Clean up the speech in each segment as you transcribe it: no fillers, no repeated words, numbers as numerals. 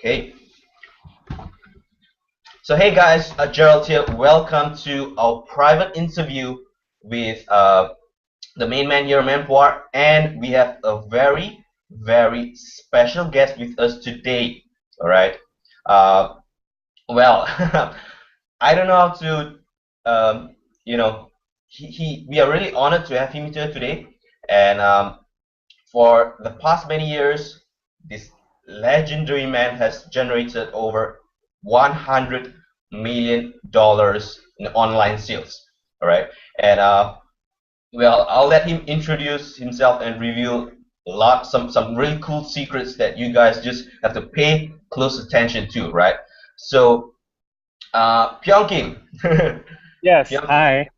Okay, so hey guys, Gerald here. Welcome to our private interview with the main man here, Phuah, and we have a very special guest with us today. All right. Uh, well, I don't know how to, you know, we are really honored to have him here today, and for the past many years, this legendary man has generated over $100 million in online sales. All right, and well, I'll let him introduce himself and reveal some really cool secrets that you guys just have to pay close attention to, right? So, Pyong Kim, Yes, Pyong, hi.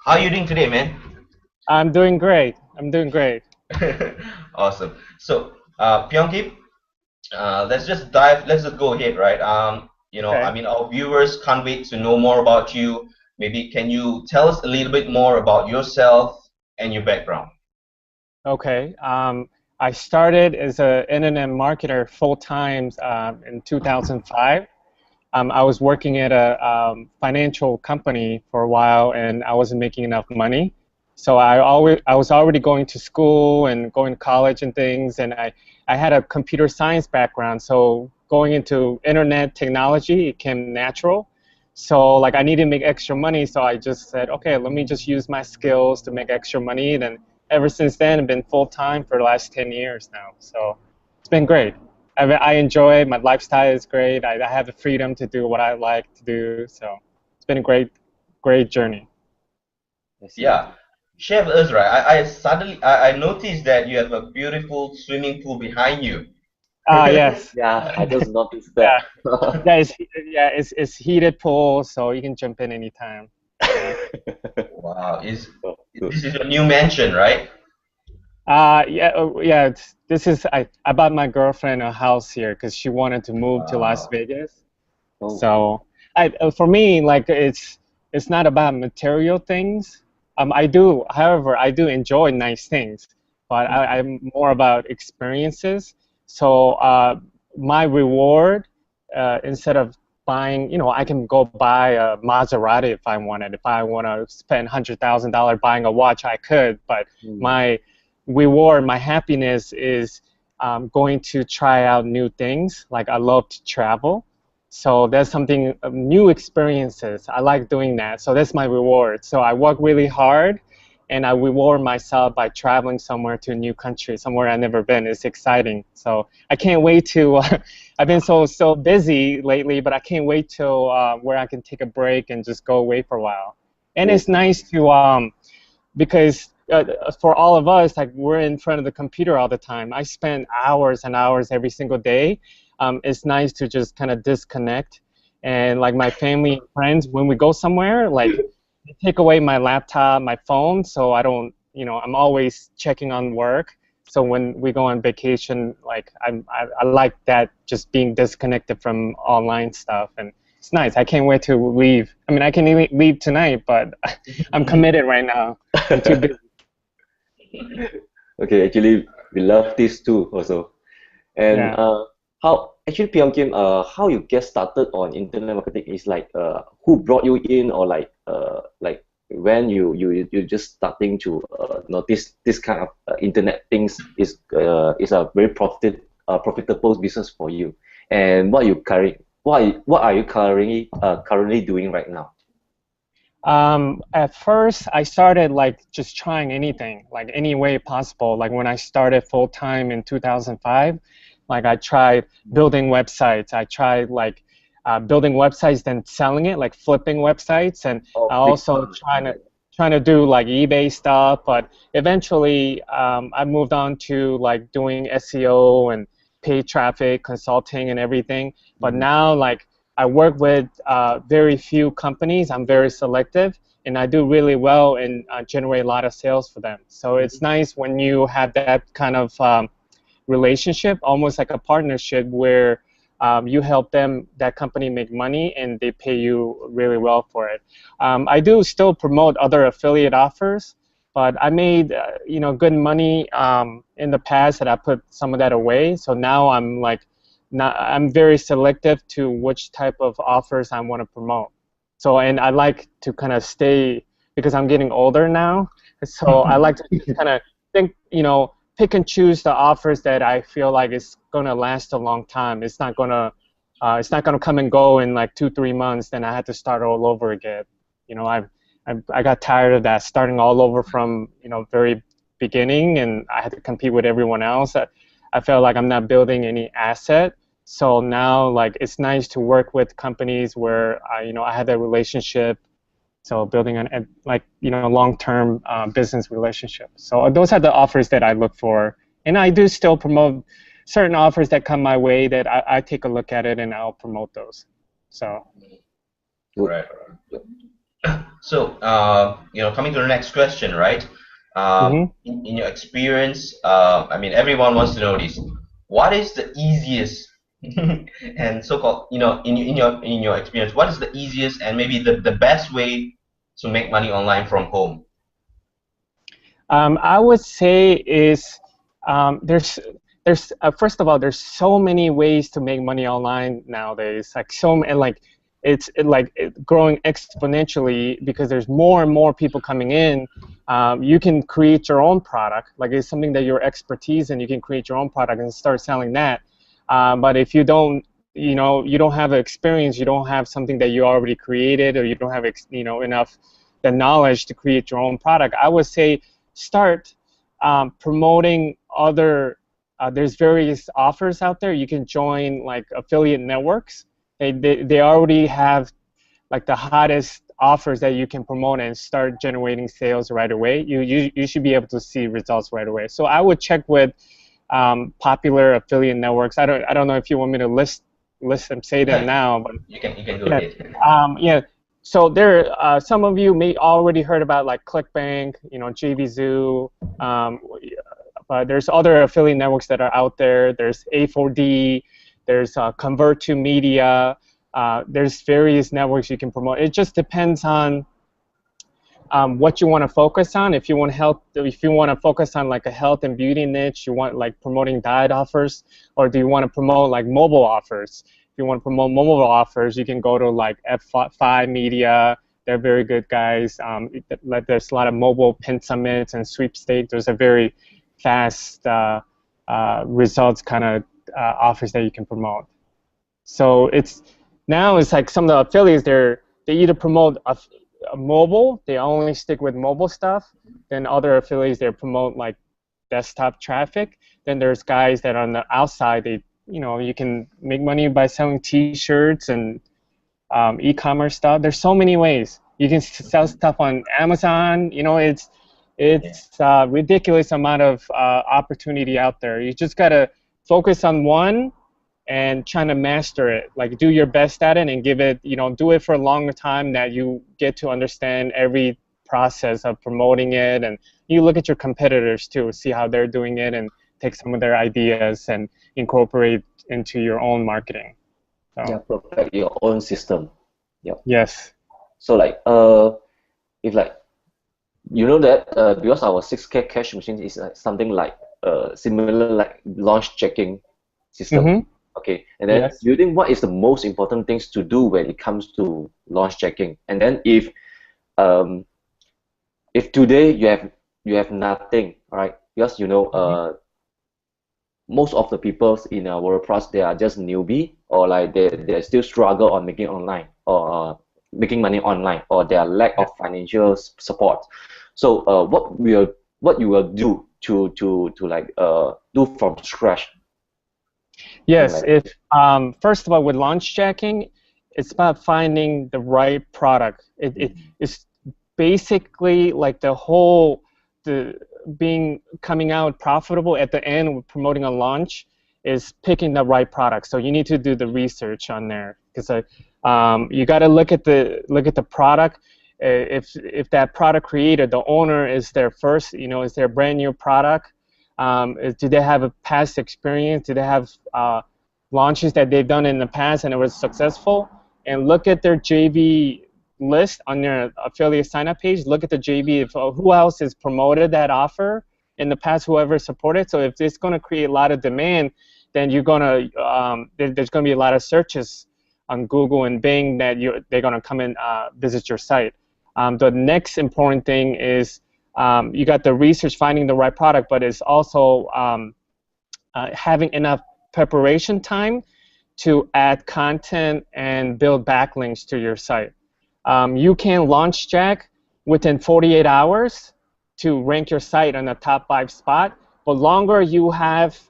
how are you doing today, man? I'm doing great. I'm doing great. Awesome. So, Pyong Kim, let's just go ahead, right? I Okay. mean, our viewers can't wait to know more about you. Maybe can you tell us a little bit more about yourself and your background? Okay. I started as an internet marketer full time in 2005. I was working at a financial company for a while, and I wasn't making enough money. So I was already going to school and going to college and things, and I had a computer science background. So going into internet technology, it came natural. So like I needed to make extra money, so I just said, okay, let me just use my skills to make extra money. And then ever since then, I've been full time for the last 10 years now. So it's been great. I enjoy it. My lifestyle is great. I have the freedom to do what I like to do. So it's been a great journey. I see. Yeah, share with us, right? I noticed that you have a beautiful swimming pool behind you. Ah, yes. Yeah, I just noticed Yeah. that. It's heated pool, so you can jump in anytime. Yeah. Wow, is Oh, good. this is your new mansion, right? Yeah. This is I bought my girlfriend a house here because she wanted to move to Las Wow. Vegas. Oh, So for me, like it's not about material things. However, I do enjoy nice things, but I'm more about experiences. So my reward, instead of buying, I can go buy a Maserati if I wanted. If I want to spend $100,000 buying a watch, I could. But mm, my reward, my happiness is going to try out new things. Like I love to travel. So there's something new experiences. I like doing that. So that's my reward. So I work really hard and I reward myself by traveling somewhere to a new country, somewhere I've never been. It's exciting. So I can't wait to I've been so busy lately, but I can't wait till where I can take a break and just go away for a while. And oh, it's nice to because for all of us, like we're in front of the computer all the time. I spend hours and hours every single day. It's nice to just kind of disconnect. And like my family and friends, when we go somewhere, like they take away my laptop, my phone, so I don't, I'm always checking on work. So when we go on vacation, like I like that, just being disconnected from online stuff, and it's nice. I can't wait to leave. I mean, I can leave tonight, but I'm committed right now. I'm too busy. okay. Actually, we love this too also. And Yeah. how actually, Pyong Kim, how you get started on internet marketing is like who brought you in, or like when you just starting to notice this kind of internet things is a very profitable business for you. And what are you currently doing right now? At first, I started like just trying anything, like any way possible. Like when I started full time in 2005, like I tried building websites. I tried like building websites, then selling it, like flipping websites, and Oh, I flip. also trying to do like eBay stuff. But eventually, I moved on to like doing SEO and paid traffic consulting and everything. But Mm, now, like I work with very few companies. I'm very selective, and I do really well and generate a lot of sales for them. So it's nice when you have that kind of relationship, almost like a partnership where you help them, that company make money, and they pay you really well for it. I do still promote other affiliate offers, but I made good money in the past that I put some of that away. So now I'm like I'm very selective to which type of offers I want to promote. So, and I like to kind of stay, because I'm getting older now, so I like to kind of think, pick and choose the offers that I feel like it's going to last a long time. It's not gonna come and go in like 2-3 months. Then I had to start all over again. I got tired of that, starting all over from very beginning, and I had to compete with everyone else. I felt like I'm not building any asset. So now, like, it's nice to work with companies where I had that relationship. So building an long-term business relationship. So those are the offers that I look for, and I do still promote certain offers that come my way, that I take a look at it and I'll promote those. So. Right. So, coming to the next question, right? In your experience, I mean, everyone wants to know this. What is the easiest and so-called, in your experience, what is the easiest and maybe the best way to make money online from home? I would say is there's first of all, there's so many ways to make money online nowadays. It's growing exponentially because there's more and more people coming in. You can create your own product, like it's something that your expertise in. You can create your own product and start selling that. But if you don't, you don't have experience, you don't have something that you already created, or you don't have enough the knowledge to create your own product, I would say start promoting other. There's various offers out there. You can join like affiliate networks. They already have like the hottest offers that you can promote and start generating sales right away. You should be able to see results right away. So I would check with popular affiliate networks. I don't know if you want me to list them, say them now, but you can do it. Yeah. So there, some of you may already heard about like ClickBank, JVZoo, but there's other affiliate networks that are out there. There's A4D, there's Convert2Media. There's various networks you can promote. It just depends on what you want to focus on. If you want to focus on like a health and beauty niche, you want like promoting diet offers, or do you want to promote like mobile offers? If you want to promote mobile offers, you can go to like F5 Media. They're very good guys. There's a lot of mobile pin summits and sweepstakes. Those are very fast results kind of offers that you can promote. So it's like some of the affiliates, they either promote a mobile, they only stick with mobile stuff. Then other affiliates, they promote like desktop traffic. Then there's guys that are on the outside, you can make money by selling T-shirts and e-commerce stuff. There's so many ways. You can sell stuff on Amazon. It's a ridiculous amount of opportunity out there. You just gotta focus on one and trying to master it. Like do your best at it and give it, do it for a longer time that you get to understand every process of promoting it. And you look at your competitors too, see how they're doing it, and take some of their ideas and incorporate into your own marketing. So. Yeah, perfect. Your own system. Yeah. Yes. So like, if like, that because our 6K cash machine is like something like similar like launch checking system. Okay, and then do you think what is the most important things to do when it comes to launch checking? And then if today you have nothing, right? Because most of the people in our WordPress, they are just newbie, or like they still struggle on making online or making money online, or their lack of financial support. So what you will do to like do from scratch? Yes, if first of all, with launch checking, it's about finding the right product. It's basically like coming out profitable at the end with promoting a launch is picking the right product. So you need to do the research on there, because you got to look at the product. If that product creator, the owner, is their first, is their brand new product. Do they have a past experience? Do they have launches that they've done in the past and it was successful? And look at their JV list on their affiliate sign-up page. Look at the JV, who else has promoted that offer in the past, whoever supported. So if it's going to create a lot of demand, then you're gonna there's gonna be a lot of searches on Google and Bing that they're gonna come and visit your site. The next important thing is you got the research, finding the right product, but it's also having enough preparation time to add content and build backlinks to your site. You can launch Jack within 48 hours to rank your site on the top 5 spot, but longer you have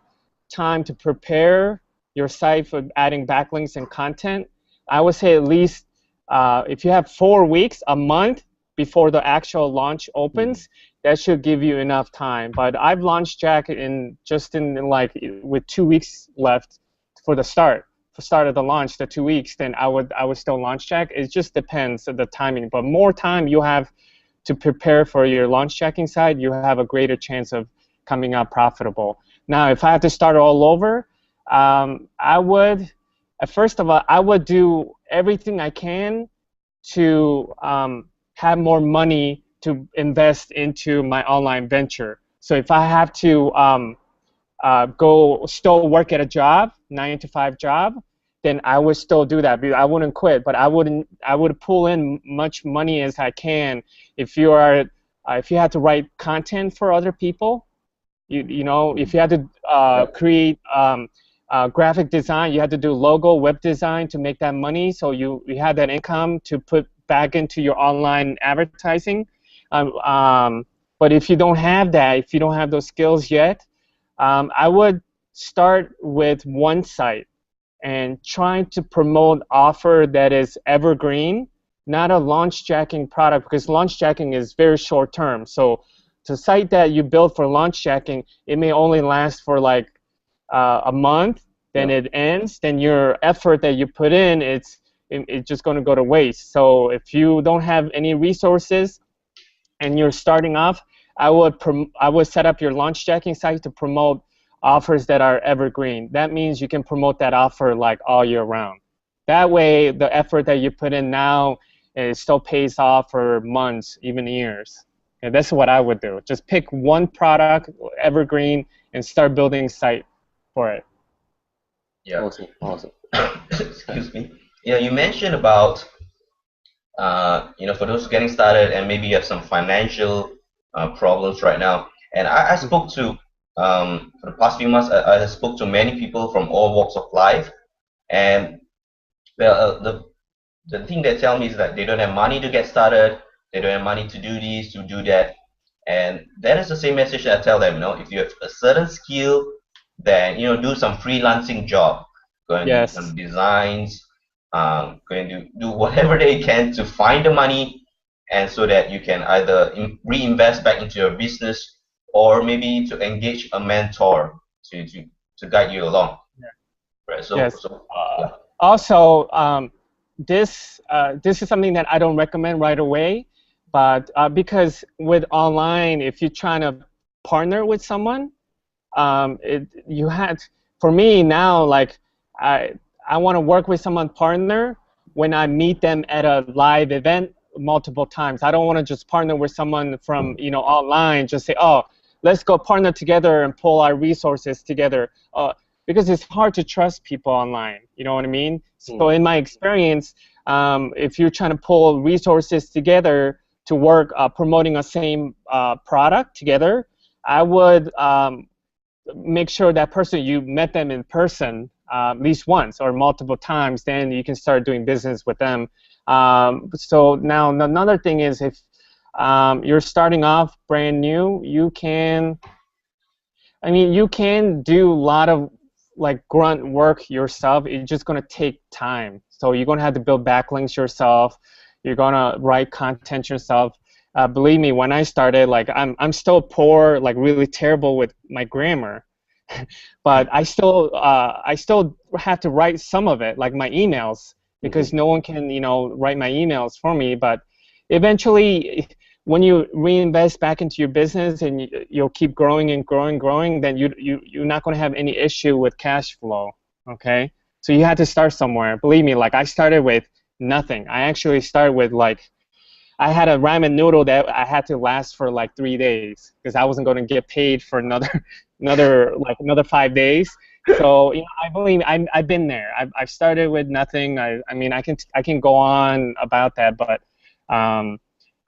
time to prepare your site for adding backlinks and content. I would say at least if you have 4 weeks, a month before the actual launch opens, that should give you enough time. But I've launched Jack with 2 weeks left for the start of the launch, the 2 weeks, then I would still launch Jack. It just depends on the timing. But more time you have to prepare for your launch jacking site, you have a greater chance of coming out profitable. Now, if I had to start all over, first of all, I would do everything I can to have more money to invest into my online venture. So if I have to still work at a job, 9-to-5 job, then I would still do that. I wouldn't quit, but I would pull in much money as I can. If you had to write content for other people, if you had to create graphic design, you had to do logo, web design to make that money, so you had that income to put back into your online advertising. But if you don't have that, if you don't have those skills yet, I would start with one site and trying to promote offer that is evergreen, not a launch jacking product, because launch jacking is very short term. So the site that you build for launch jacking, it may only last for like a month, then it ends, then your effort that you put in, it's just going to go to waste. So if you don't have any resources and you're starting off, I would set up your launch jacking site to promote offers that are evergreen. That means you can promote that offer like all year round. That way, the effort that you put in now, it still pays off for months, even years. And that's what I would do. Just pick one product, evergreen, and start building site for it. Yeah. Awesome. Excuse me. Yeah, you mentioned about for those getting started and maybe you have some financial problems right now. And I spoke to for the past few months, I spoke to many people from all walks of life, and the thing they tell me is that they don't have money to get started, they don't have money to do this, to do that, and that is the same message that I tell them. If you have a certain skill, then do some freelancing job, go and do some designs, going to do whatever they can to find the money, and so that you can either reinvest back into your business or maybe to engage a mentor to guide you along. Right. Also, this is something that I don't recommend right away, but because with online, if you're trying to partner with someone, for me now, like I want to work with someone partner when I meet them at a live event multiple times. I don't want to just partner with someone from online, just say, oh, let's go partner together and pull our resources together, because it's hard to trust people online. You know what I mean? So in my experience, if you're trying to pull resources together to work promoting a same product together, I would make sure that person, you met them in person at least once or multiple times, then you can start doing business with them. So now another thing is, if you're starting off brand new, you can do a lot of like grunt work yourself. It's just going to take time. So you're going to have to build backlinks yourself. You're going to write content yourself. Believe me, when I started, like I'm still poor, like really terrible with my grammar, but I still have to write some of it, like my emails, because no one can write my emails for me. But eventually, when you reinvest back into your business and you'll keep growing and growing, then you're not going to have any issue with cash flow. Okay, so you had to start somewhere. Believe me, like I started with nothing. I actually started with I had a ramen noodle that I had to last for like 3 days because I wasn't going to get paid for another 5 days. So I believe I've been there. I've started with nothing. I mean I can go on about that, but um,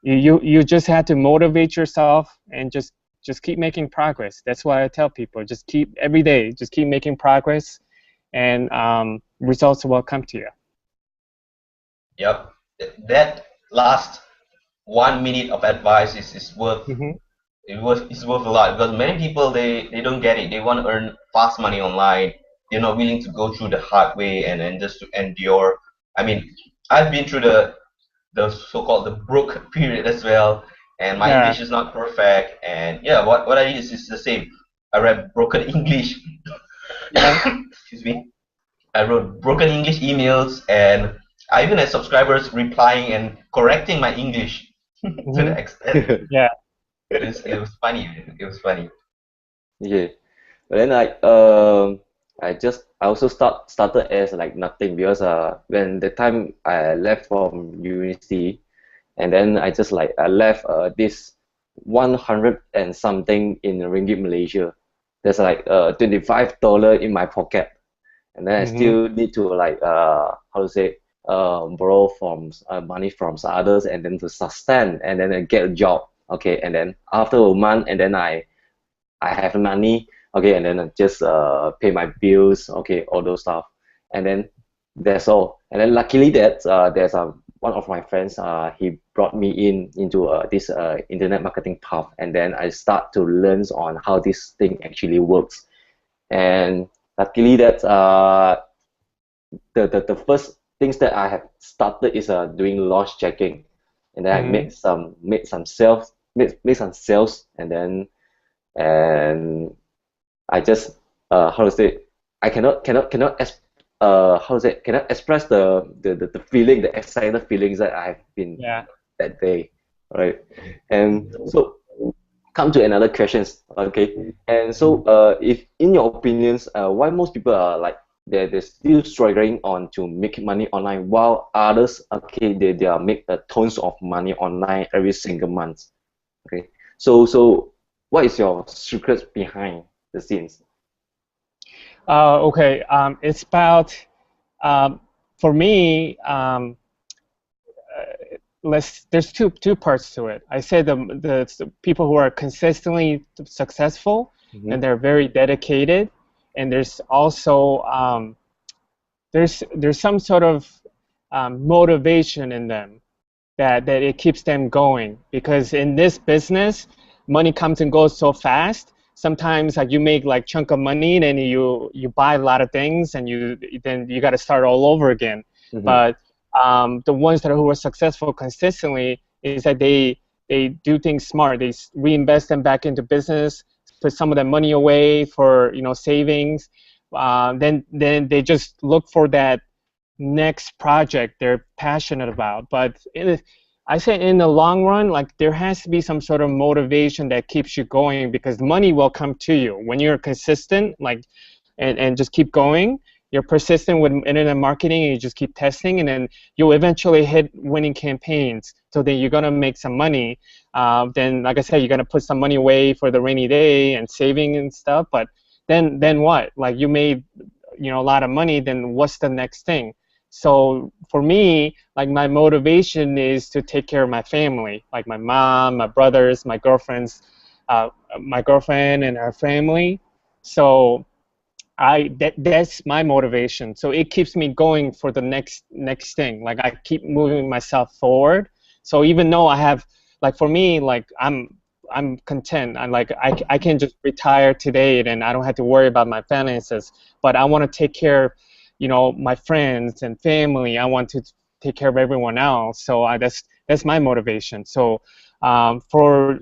you just have to motivate yourself and just keep making progress. That's why I tell people, just keep every day, just keep making progress, and results will come to you. Yep. That last 1 minute of advice is worth Hmm. it's worth a lot because many people they don't get it. They want to earn fast money online. They're not willing to go through the hard way and just to endure. I mean, I've been through the so-called the broke period as well, and my Yeah, English is not perfect. And yeah, what I did is the same. I read broken English. yeah. Excuse me. I wrote broken English emails, and I even had subscribers replying and correcting my English to the Hmm. extent Yeah. it was funny. It was funny. Yeah. But then I also started as like nothing because when the time I left from university, and then I just like I left this 100 and something in ringgit Malaysia. There's like $25 in my pocket, and then I Hmm. still need to like how to say borrow from money from others, and then to sustain, and then I get a job. Okay, and then after a month, and then I have money, okay, and then I just pay my bills, okay, all those stuff, and then that's all. And then luckily that there's one of my friends, he brought me into this internet marketing path, and then I start to learn on how this thing actually works. And luckily that the first things that I have started is doing launch checking, and then I Hmm. made some sales, and I just how to say I cannot how to say cannot express the feeling, the excited feelings that I have been Yeah. that day, right? And so come to another questions, okay? And so if in your opinions, why most people are like they're still struggling on to make money online while others, okay, they are make tons of money online every single month, okay? So what is your secret behind the scenes? Okay. It's about um, for me. There's two parts to it. I say the people who are consistently successful Mm-hmm. and they're very dedicated, and there's also there's some sort of motivation in them that it keeps them going, because in this business money comes and goes so fast. Sometimes like you make like chunk of money and then you buy a lot of things and you got to start all over again. Mm-hmm. But the ones who are successful consistently is that they do things smart. They reinvest them back into business, put some of that money away for savings. Then they just look for that next project they're passionate about. But I say in the long run, like there has to be some sort of motivation that keeps you going, because money will come to you when you're consistent, like, and just keep going. You're persistent with internet marketing and you just keep testing, and then you'll eventually hit winning campaigns. So then you're gonna make some money. Then, like I said, you're gonna put some money away for the rainy day and saving and stuff. But then what? Like you made a lot of money. Then what's the next thing? So for me, like my motivation is to take care of my family, like my mom, my brothers, my girlfriend and her family. So that's my motivation. So it keeps me going for the next thing. Like I keep moving myself forward. So even though I have, like for me, like I'm content. I'm like I can just retire today and I don't have to worry about my finances. But I want to take care of, my friends and family. I want to take care of everyone else. So that's my motivation. So for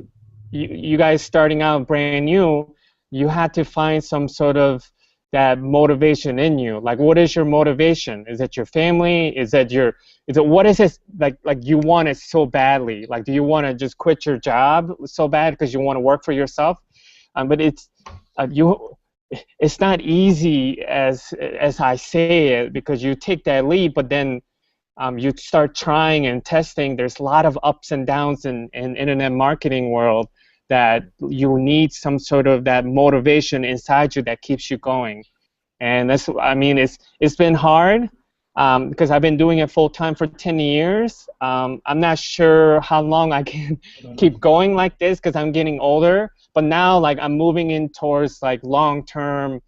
you guys starting out brand new, you had to find some sort of that motivation in you. Like what is your motivation? Is it your family? Is it what is it, like you want it so badly? Like do you want to just quit your job so bad because you want to work for yourself? But you it's not easy as I say it, because you take that leap, but then you start trying and testing. There's a lot of ups and downs in internet marketing world, that you need some sort of that motivation inside you that keeps you going. And that's, I mean, it's been hard because I've been doing it full time for 10 years. I'm not sure how long I can keep going like this because I'm getting older. But now, like, I'm moving in towards like long term,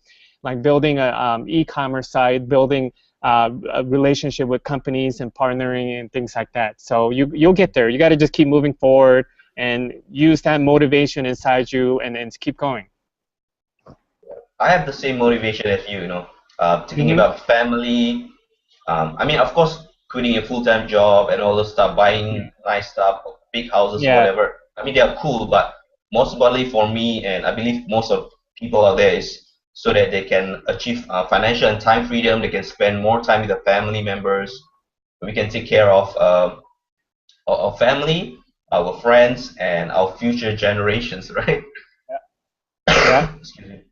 like building a e-commerce site, building a relationship with companies and partnering and things like that. So you'll get there. You got to just keep moving forward and use that motivation inside you and keep going. I have the same motivation as you, thinking Mm-hmm. about family. I mean, of course, quitting a full-time job and all the stuff, buying nice stuff, big houses, Yeah. whatever. I mean, they are cool, but most importantly for me, and I believe most of people out there, is so that they can achieve financial and time freedom. They can spend more time with their family members. We can take care of our family, our friends, and our future generations, right? Yeah. Excuse me.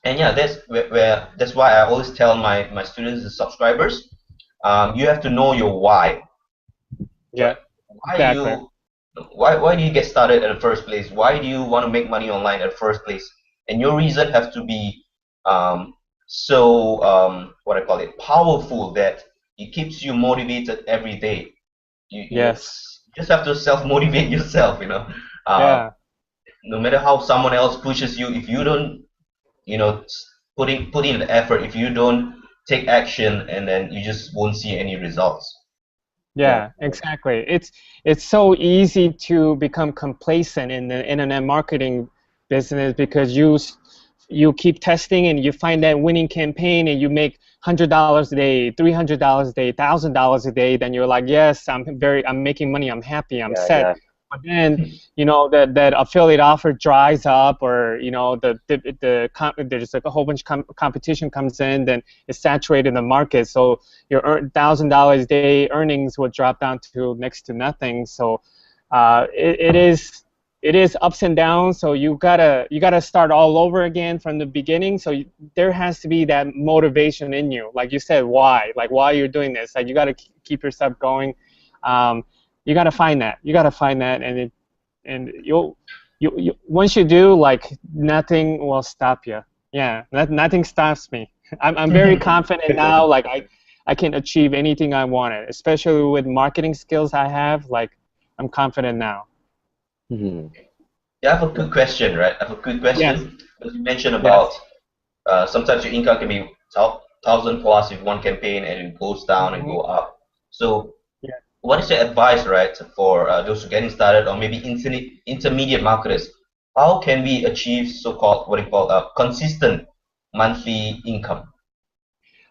And yeah, that's where that's why I always tell my students and subscribers, you have to know your why, Yeah. right? Why Exactly. you why do you get started in the first place? Why do you want to make money online at the first place? And your reason has to be so what I call it powerful that it keeps you motivated every day. You Yes. just have to self motivate yourself. Uh, Yeah. no matter how someone else pushes you, if you don't putting the effort, if you don't take action, and then you just won't see any results. Yeah. Yeah, exactly. It's so easy to become complacent in the internet marketing business because you keep testing and you find that winning campaign and you make $100 a day, $300 a day, $1,000 a day. Then you're like, yes, I'm making money, I'm happy, I'm Yeah. set. Yeah. But then that affiliate offer dries up, or there's like a whole bunch of competition comes in, then it's saturated the market. So your $1,000 a day earnings will drop down to next to nothing. So it is ups and downs. So you gotta start all over again from the beginning. So there has to be that motivation in you, like you said, why you're doing this. Like you gotta keep yourself going. You gotta find that. You gotta find that, and you once you do, like nothing will stop you. Yeah, nothing stops me. I'm very confident now. Like I can achieve anything I wanted, especially with marketing skills I have. Like I'm confident now. Mhm. Yeah, I have a good question, right? I have a good Yes. question. Because you mentioned about Yes. sometimes your income can be thousand plus with one campaign, and it goes down and Hmm. go up. So Yeah. what is your advice, right, for those who are getting started, or maybe intermediate marketers? How can we achieve so-called what you call consistent monthly income?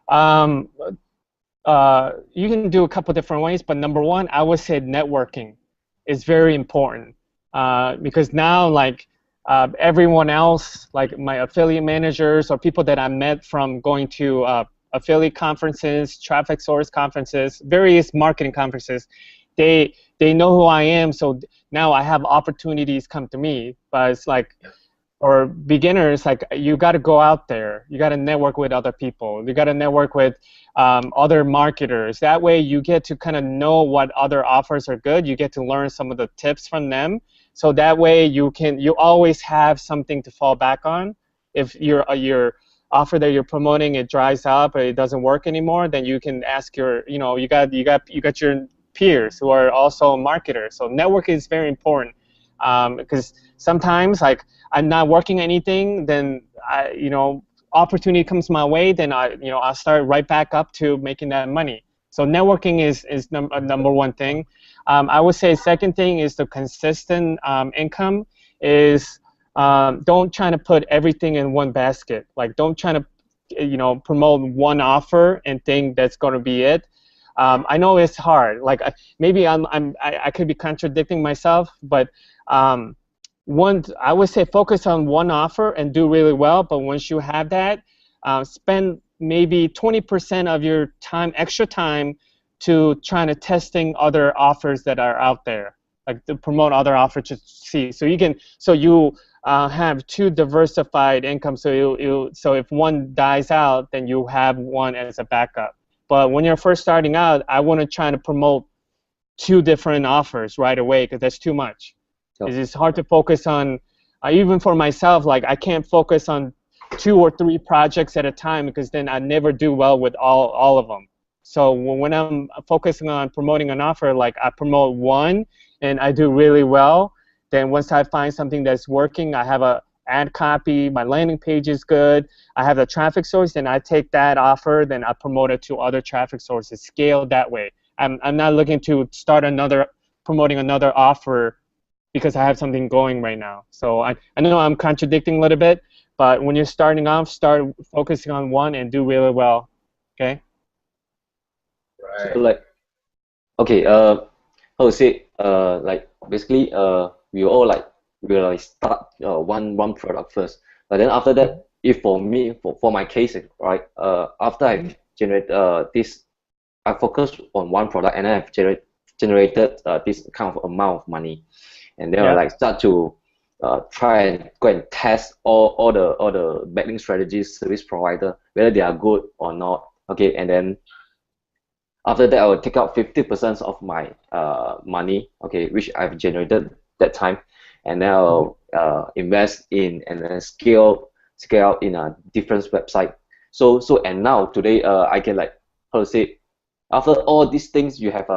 Um, you can do a couple different ways, but number one, I would say networking is very important because now, like everyone else, like my affiliate managers or people that I met from going to affiliate conferences, traffic source conferences, various marketing conferences, they know who I am, so now I have opportunities come to me. But it's like or beginners, like you got to go out there, you got to network with other people, you got to network with other marketers. That way you get to kind of know what other offers are good, you get to learn some of the tips from them, so that way you always have something to fall back on. If your offer that you're promoting, it dries up or it doesn't work anymore, then you can ask you got your peers who are also marketers. So network is very important because sometimes, like, I'm not working anything, then opportunity comes my way, then I'll start right back up to making that money. So networking is number one thing. I would say second thing is the consistent income is don't try to put everything in one basket. Like don't try to promote one offer and think that's going to be it. I know it's hard. Like maybe I could be contradicting myself, but I would say focus on one offer and do really well. But once you have that, spend maybe 20% of your time, extra time, to trying to testing other offers that are out there, like to promote other offers to see. So you have two diversified income. So if one dies out, then you have one as a backup. But when you're first starting out, I want to try to promote two different offers right away because that's too much. Oh. It's hard to focus on, even for myself, like I can't focus on 2 or 3 projects at a time, because then I never do well with all of them. So when I'm focusing on promoting an offer, like I promote one and I do really well, then once I find something that's working, I have a ad copy, my landing page is good, I have the traffic source, then I take that offer, then I promote it to other traffic sources, scale that way. I'm not looking to start promoting another offer because I have something going right now. So I know I'm contradicting a little bit, but when you're starting off, start focusing on one and do really well, okay? Right. So like, okay, how to say, like basically, we all like start one product first, but then after that, if for me, for my case, right, after I generate this, I focus on one product and then I've generated this kind of amount of money, and then I Yeah. like start to try and go and test all the backlink strategies, service provider, whether they are good or not. Okay, and then after that, I will take out 50% of my money, okay, which I've generated that time, and then I'll invest in and then scale out in a different website. So and now today, I can like, how to say, after all these things, you have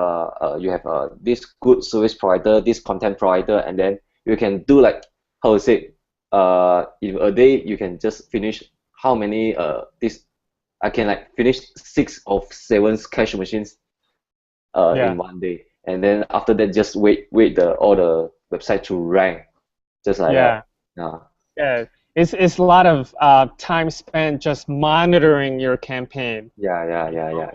this good service provider, this content provider, and then you can do like, how to say, in a day you can just finish how many this. I can like finish 6 or 7 cash machines Yeah. in one day, and then after that just wait all the website to rank, just like Yeah. that. Yeah. It's a lot of time spent just monitoring your campaign. Yeah. Yeah.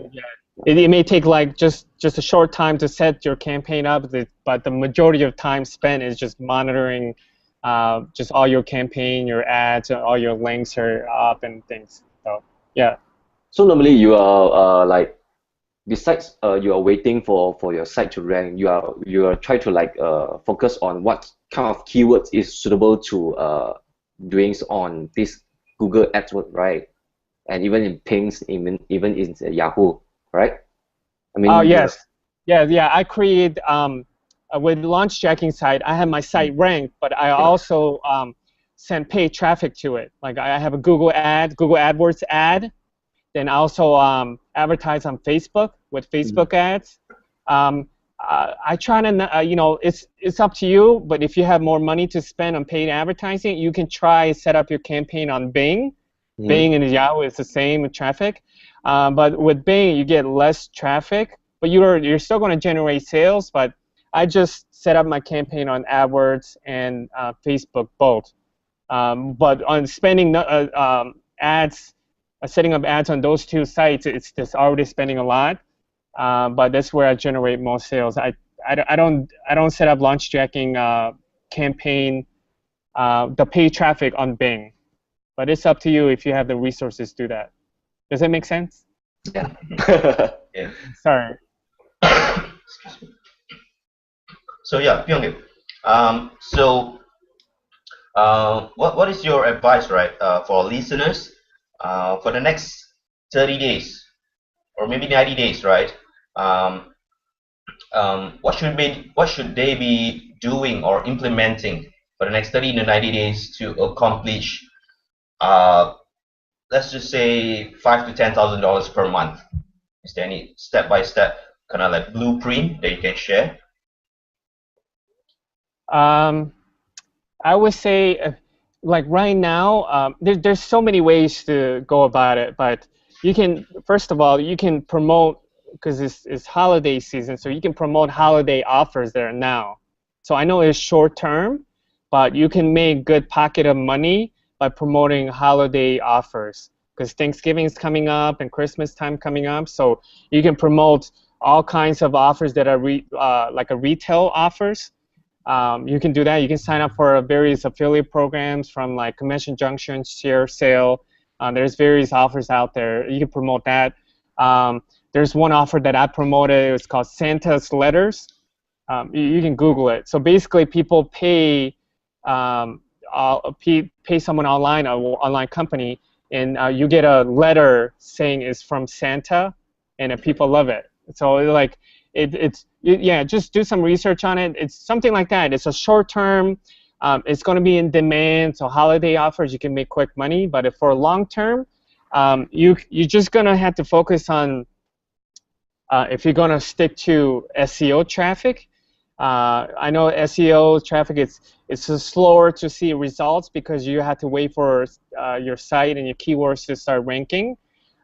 It may take like just a short time to set your campaign up, but the majority of time spent is just monitoring just all your campaign, your ads, all your links are up and things. So yeah. So normally you are like, besides you are waiting for your site to rank, you are try to like focus on what kind of keywords is suitable to doing on this Google AdWords, right? And even in Pings, even in Yahoo, right? I Oh mean, yes. Yeah. I create with launch jacking site. I have my site ranked, but I also send paid traffic to it. Like I have a Google AdWords ad. Then I also advertise on Facebook with Facebook ads. I try to, it's up to you, but if you have more money to spend on paid advertising, you can try set up your campaign on Bing. Bing and Yahoo is the same with traffic. But with Bing, you get less traffic, but you're still going to generate sales. But I just set up my campaign on AdWords and Facebook both. But on spending ads, setting up ads on those 2 sites, it's just already spending a lot. But that's where I generate more sales. I don't set up launch jacking campaign, the paid traffic on Bing. But it's up to you if you have the resources to do that. Does that make sense? Yeah. Yeah. Sorry. Excuse me. So yeah, Pyong Kim. What is your advice, right, for listeners for the next 30 days or maybe 90 days, right? What should they be doing or implementing for the next 30 to 90 days to accomplish, let's just say $5,000 to $10,000 per month? Is there any step-by-step kind of like blueprint that you can share? I would say, like right now, there's so many ways to go about it. But you can, first of all, you can promote, because it's holiday season, so you can promote holiday offers there now. So I know it's short term, but you can make good pocket of money by promoting holiday offers, because Thanksgiving is coming up and Christmas time coming up. So you can promote all kinds of offers that are like a retail offers. You can do that. You can sign up for various affiliate programs from like Convention Junction, Share Sale. There's various offers out there. You can promote that. There's one offer that I promoted. It's called Santa's Letters. You can Google it. So basically, people pay someone online, an online company, and you get a letter saying it's from Santa, and people love it. So like just do some research on it. It's something like that. It's a short-term it's going to be in demand. So holiday offers, you can make quick money. But if for long term, you're just going to have to focus on if you're going to stick to SEO traffic. I know SEO traffic it's slower to see results because you have to wait for your site and your keywords to start ranking.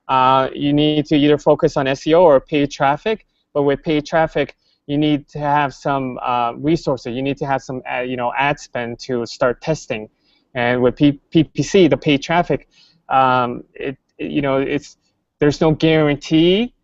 You need to either focus on SEO or paid traffic. But with paid traffic, you need to have some resources. You need to have some ad spend to start testing. And with PPC, the paid traffic, there's no guarantee.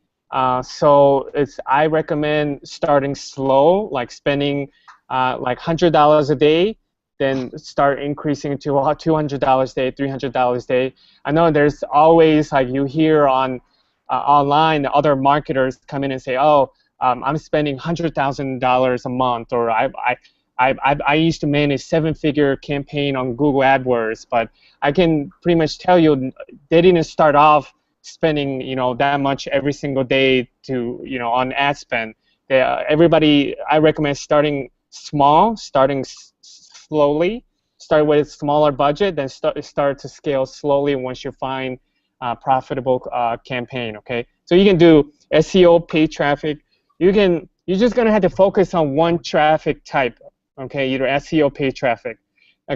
So I recommend starting slow, like spending like $100 a day, then start increasing to $200 a day, $300 a day. I know there's always, like, you hear on online, other marketers come in and say, oh, I'm spending $100,000 a month, or I used to manage 7-figure campaign on Google AdWords, but I can pretty much tell you they didn't start off spending that much every single day to on ad spend. Everybody, I recommend starting small, starting slowly, start with a smaller budget, then start to scale slowly once you find a profitable campaign. Okay, so you can do SEO, paid traffic. You're just gonna have to focus on one traffic type. Okay, either SEO, paid traffic,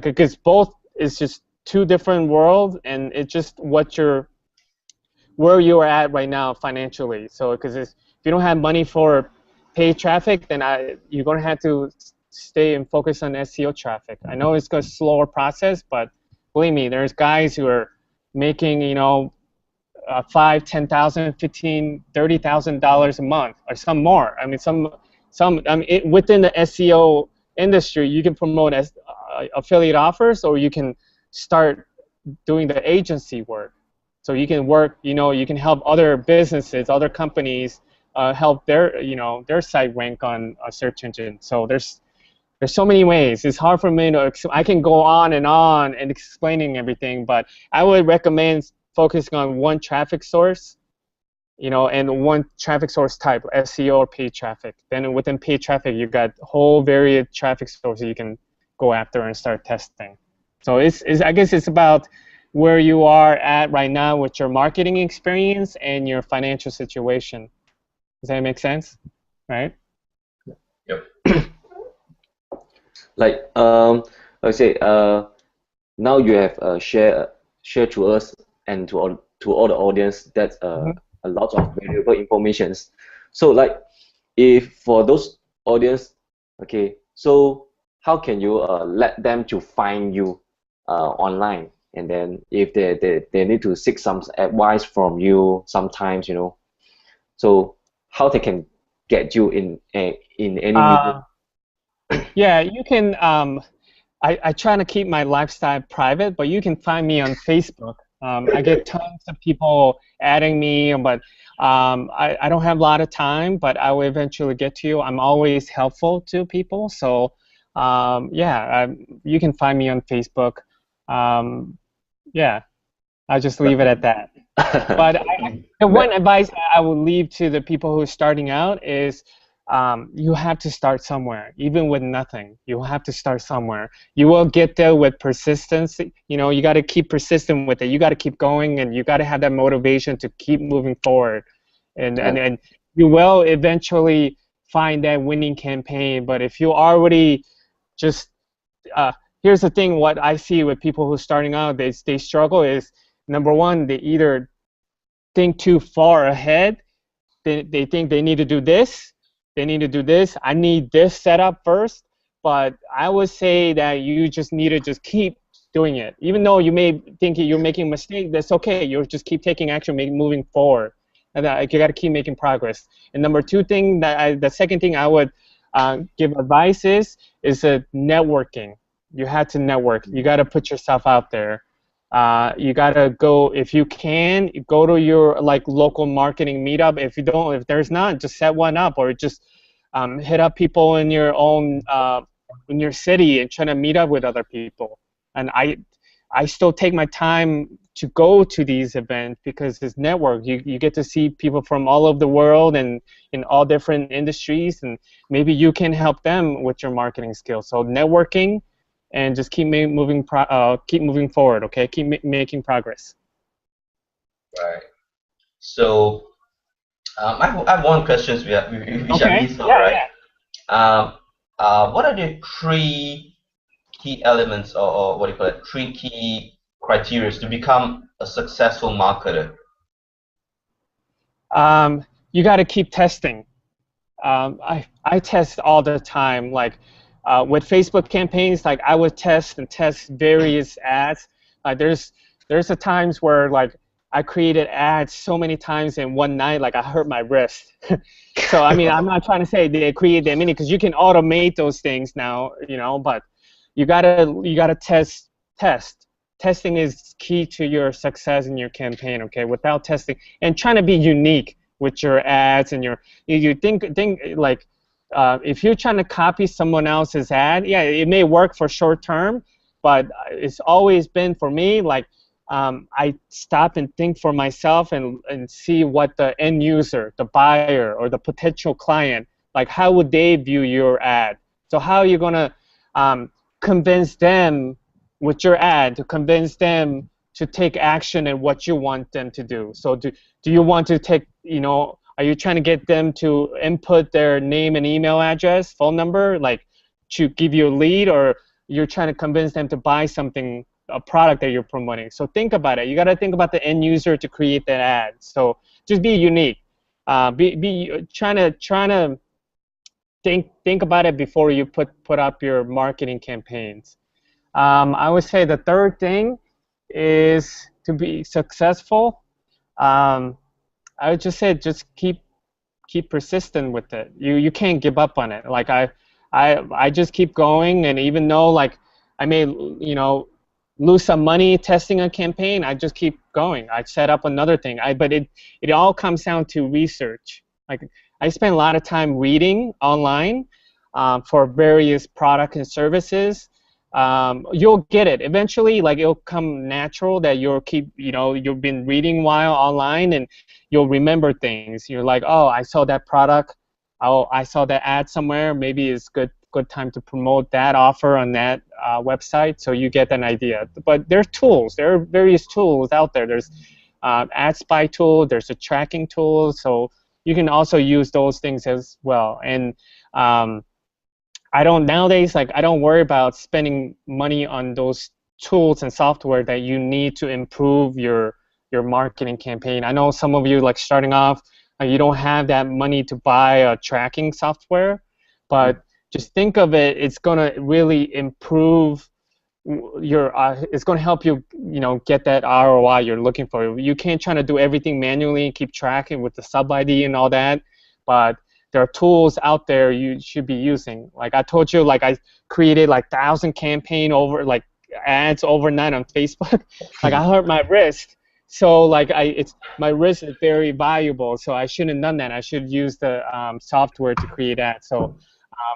because both is just two different worlds, and it's just where you are at right now financially. So because if you don't have money for paid traffic, then you're going to have to stay and focus on SEO traffic. I know it's a slower process, but believe me, there's guys who are making $5,000, $10,000, $15,000, $30,000 a month, or some more. I mean, within the SEO industry, you can promote as affiliate offers, or you can start doing the agency work. So you can work, you can help other businesses, other companies help their site rank on a search engine. So there's so many ways. It's hard for me to. I can go on and explaining everything, but I would recommend focusing on one traffic source, and one traffic source type, SEO or paid traffic. Then within paid traffic, you got whole varied traffic sources you can go after and start testing. So I guess it's about where you are at right now with your marketing experience and your financial situation. Does that make sense? Right? Yep. Like I say, now you have shared to us and to all the audience that a lot of valuable informations. So like, if for those audience, okay, so how can you let them to find you online? And then if they need to seek some advice from you sometimes, so how they can get you in any medium? Yeah, you can. I try to keep my lifestyle private, but you can find me on Facebook. I get tons of people adding me, but I don't have a lot of time, but I will eventually get to you. I'm always helpful to people, so you can find me on Facebook. Yeah, I'll just leave it at that. But the one advice I would leave to the people who are starting out is you have to start somewhere, even with nothing. You have to start somewhere. You will get there with persistence. You got to keep persistent with it. You got to keep going, and you got to have that motivation to keep moving forward. And you will eventually find that winning campaign. But if you already just here's the thing, what I see with people who are starting out, they struggle is, number one, they either think too far ahead. They think they need to do this. They need to do this. I need this setup first. But I would say that you just need to just keep doing it. Even though you may think you're making a mistake, that's okay. You just keep taking action, moving forward. And you got to keep making progress. And number two thing, the second thing I would give advice is networking. You have to network. You got to put yourself out there. You got to go, if you can, go to your local marketing meetup. If there's not, just set one up, or just hit up people in your own in your city and try to meet up with other people. And I still take my time to go to these events because it's network. You get to see people from all over the world and in all different industries, and maybe you can help them with your marketing skills. So networking and just keep keep moving forward. Okay, keep making progress. Right. So I have one question which I Okay. missed out, Yeah. right? Yeah. Um, what are the three key elements, or what do you call it? Three key criteria to become a successful marketer. You got to keep testing. I test all the time. Like with Facebook campaigns, like I would test and test various ads. There's a times where like I created ads so many times in one night, like I hurt my wrist. So I mean, I'm not trying to say they create that many because you can automate those things now, you know. But you gotta test. Testing is key to your success in your campaign. Okay, without testing and trying to be unique with your ads and you think like if you're trying to copy someone else's ad, yeah, it may work for short term, but it's always been for me like I stop and think for myself and see what the end user, the buyer, or the potential client, like how would they view your ad? So how are you gonna convince them with your ad to convince them to take action and what you want them to do? So do you want to take, you know, are you trying to get them to input their name and email address, phone number, like to give you a lead, or you're trying to convince them to buy something, a product that you're promoting? So think about it. You got to think about the end user to create that ad. So just be unique. Be trying to think about it before you put up your marketing campaigns. I would say the third thing is to be successful. Um, I would just say just keep persistent with it. You can't give up on it. Like I just keep going, and even though like I may lose some money testing a campaign, I just keep going. I set up another thing. But it all comes down to research. Like I spend a lot of time reading online for various products and services. You'll get it eventually. Like it'll come natural that you've been reading while online, and you'll remember things. You're like, oh, I saw that product. Oh, I saw that ad somewhere. Maybe it's good time to promote that offer on that website. So you get an idea. But there are tools. There are various tools out there. There's ad spy tool. There's a tracking tool. So you can also use those things as well. And I don't nowadays, like I don't worry about spending money on those tools and software that you need to improve your marketing campaign. I know some of you like starting off, you don't have that money to buy a tracking software, but just think of it, it's going to really improve it's going to help you, get that ROI you're looking for. You can't try to do everything manually and keep tracking with the sub ID and all that, but there are tools out there you should be using. Like I told you, like I created like 1,000 campaign over like ads overnight on Facebook. Like I hurt my wrist, so like my wrist is very valuable, so I shouldn't have done that. I should use the software to create ads. So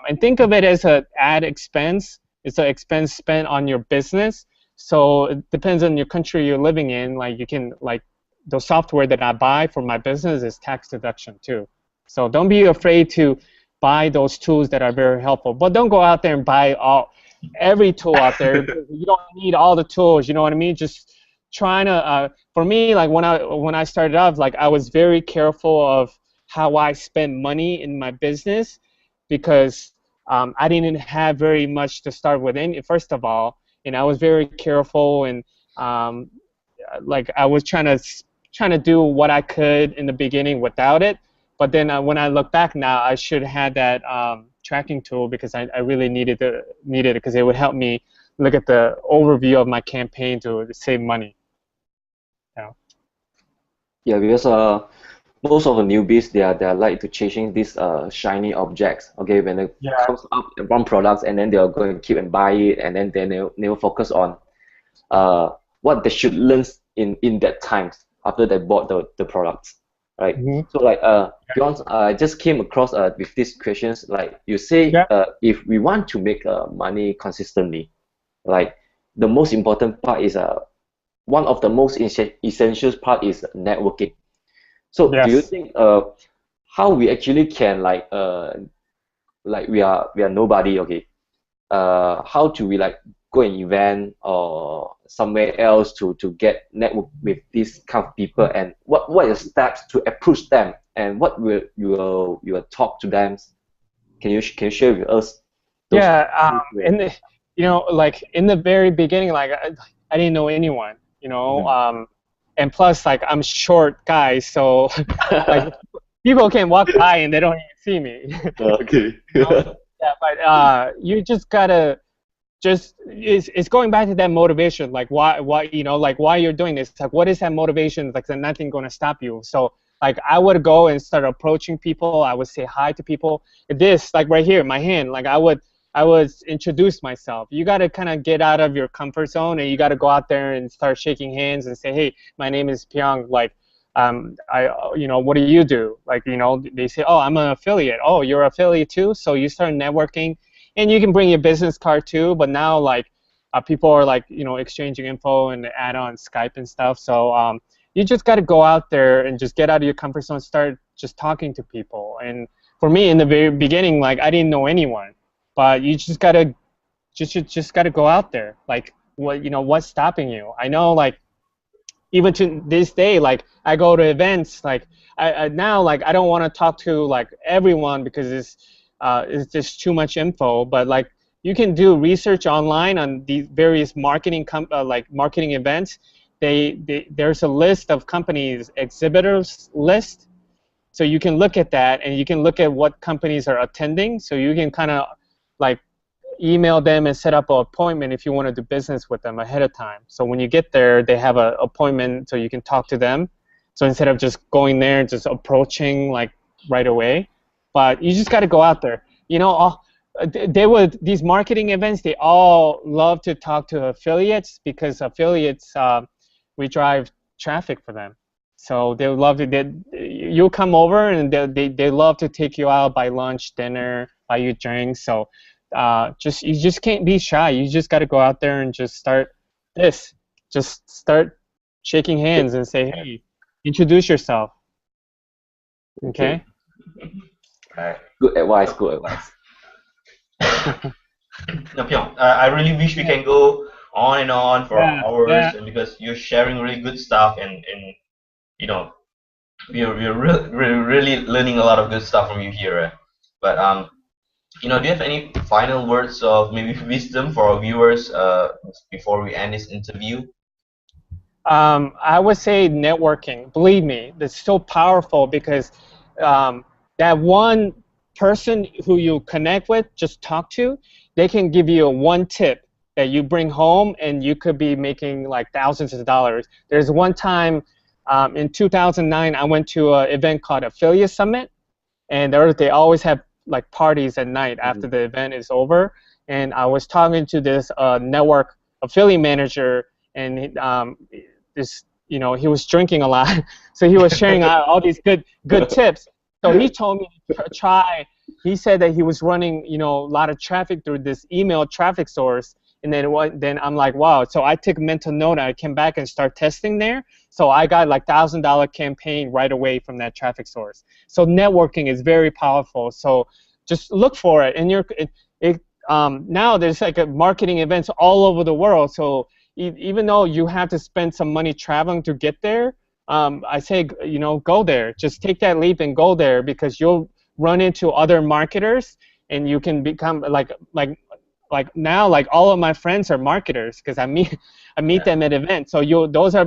and think of it as an ad expense. It's an expense spent on your business. So it depends on your country you're living in. Like you can like the software that I buy for my business is tax deduction too. So don't be afraid to buy those tools that are very helpful. But don't go out there and buy every tool out there. You don't need all the tools. You know what I mean? Just trying to. For me, like when I started off, like I was very careful of how I spend money in my business because I didn't have very much to start with. First of all, and I was very careful and like I was trying to do what I could in the beginning without it. But then when I look back now, I should have had that tracking tool because I really needed it because it would help me look at the overview of my campaign to save money. Yeah. Yeah, because most of the newbies they are like to chasing these shiny objects. Okay, when it Yeah. comes up one product and then they're going to keep and buy it, and then they'll focus on what they should learn in that time after they bought the products. Right. Mm-hmm. So like Beyond, I just came across with these questions. Like you say, Yeah. if we want to make money consistently, like the most important part is one of the most essential part is networking. So do you Yes. think how we actually can like we are nobody, okay? How do we like go an event or somewhere else to get network with these kind of people, and what are the steps to approach them, and what will you will talk to them? Can you share with us those? Yeah, in the, like in the very beginning, like I didn't know anyone, Mhm. and plus like I'm short guy, so like people can walk by and they don't even see me. Okay. Yeah, but you just gotta just it's going back to that motivation, like why like why you're doing this, like what is that motivation, like there's nothing going to stop you. So like I would go and start approaching people, I would say hi to people, this like right here my hand, like I would introduce myself. You got to kind of get out of your comfort zone and you got to go out there and start shaking hands and say, hey, my name is Pyong, like what do you do, like they say, oh, I'm an affiliate. Oh, you're an affiliate too, so you start networking, and you can bring your business card too. But now like people are like exchanging info and add on Skype and stuff. So you just got to go out there and just get out of your comfort zone, start just talking to people. And for me in the very beginning, like I didn't know anyone, but you just gotta go out there. Like what's stopping you? I know like even to this day, like I go to events, like I now like I don't want to talk to like everyone because it's just too much info. But like you can do research online on these various like marketing events. There's a list of companies, exhibitors list, so you can look at that and you can look at what companies are attending. So you can kind of like email them and set up an appointment if you want to do business with them ahead of time. So when you get there, they have an appointment so you can talk to them. So instead of just going there and just approaching like right away, but you just got to go out there. These marketing events, they all love to talk to affiliates because affiliates, we drive traffic for them. So they would love to. You'll come over and they love to take you out, buy lunch, dinner, buy you drinks. So you just can't be shy. You just got to go out there and just start this. Just start shaking hands and say, hey, introduce yourself. Okay. Okay. Right. Good advice. Good advice. No, Pyong, I really wish we can go on and on for Yeah. Yeah. hours, and because you're sharing really good stuff, and you know we're really learning a lot of good stuff from you here. But do you have any final words of maybe wisdom for our viewers before we end this interview? I would say networking. Believe me, it's so powerful because that one person who you connect with, just talk to, they can give you a one tip that you bring home and you could be making like thousands of dollars. There's one time in 2009, I went to an event called Affiliate Summit, and they always have like parties at night after the event is over. And I was talking to this network affiliate manager, and this he was drinking a lot, so he was sharing out all these good tips. So he told me to try. He said that he was running a lot of traffic through this email traffic source, and then I'm like, wow. So I took mental note. I came back and start testing there. So I got like $1,000 campaign right away from that traffic source. So networking is very powerful. So just look for it. And now there's like marketing events all over the world. So even though you have to spend some money traveling to get there, I say go there. Just take that leap and go there, because you'll run into other marketers and you can become like now, like all of my friends are marketers because I meet them at events. So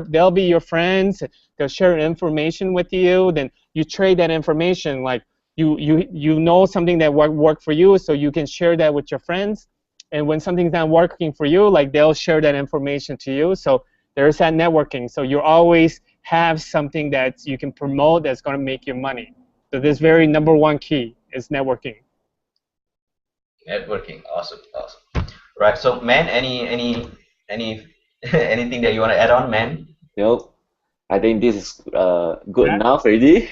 they'll be your friends. They'll share information with you. Then you trade that information. Like you know something that work for you, so you can share that with your friends. And when something's not working for you, like they'll share that information to you. So there's that networking. So you always have something that you can promote that's going to make you money. So this very number one key is networking. Networking, awesome, awesome. Right. So, man, any anything that you want to add on, man? Nope. I think this is good Yeah. enough already.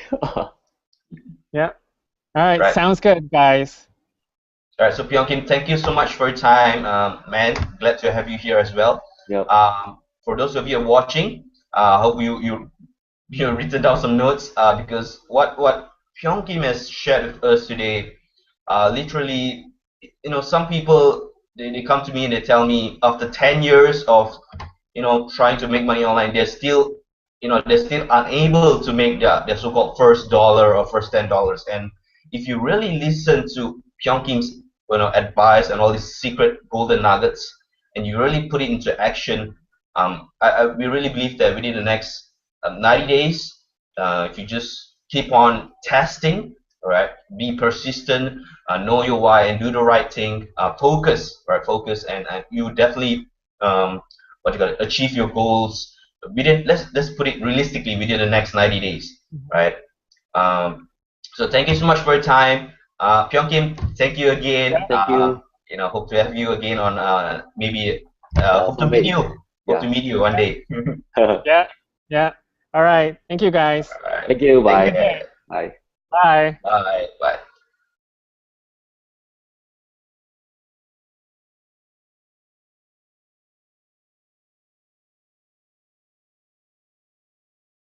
Yeah. All right. Right. Sounds good, guys. All right. So, Pyong Kim, thank you so much for your time, man. Glad to have you here as well. Yep. For those of you watching, I hope you written down some notes because what Pyong Kim has shared with us today, literally, some people they come to me and they tell me after 10 years of trying to make money online, they're still unable to make their so-called first dollar or first $10. And if you really listen to Pyong Kim's advice and all these secret golden nuggets, and you really put it into action, we really believe that within the next 90 days, if you just keep on testing, all right, be persistent, know your why, and do the right thing, focus, right, focus, and you definitely what you got achieve your goals within, let's put it realistically, within the next 90 days, right? So thank you so much for your time, Pyong Kim. Thank you again. Thank you. Hope to have you again on maybe hope to meet Someday. you. Hope to Yeah. meet you one day. Yeah, yeah. All right. Thank you, guys. All right. Thank you. Take Bye. care. Bye. Bye. Bye. Bye.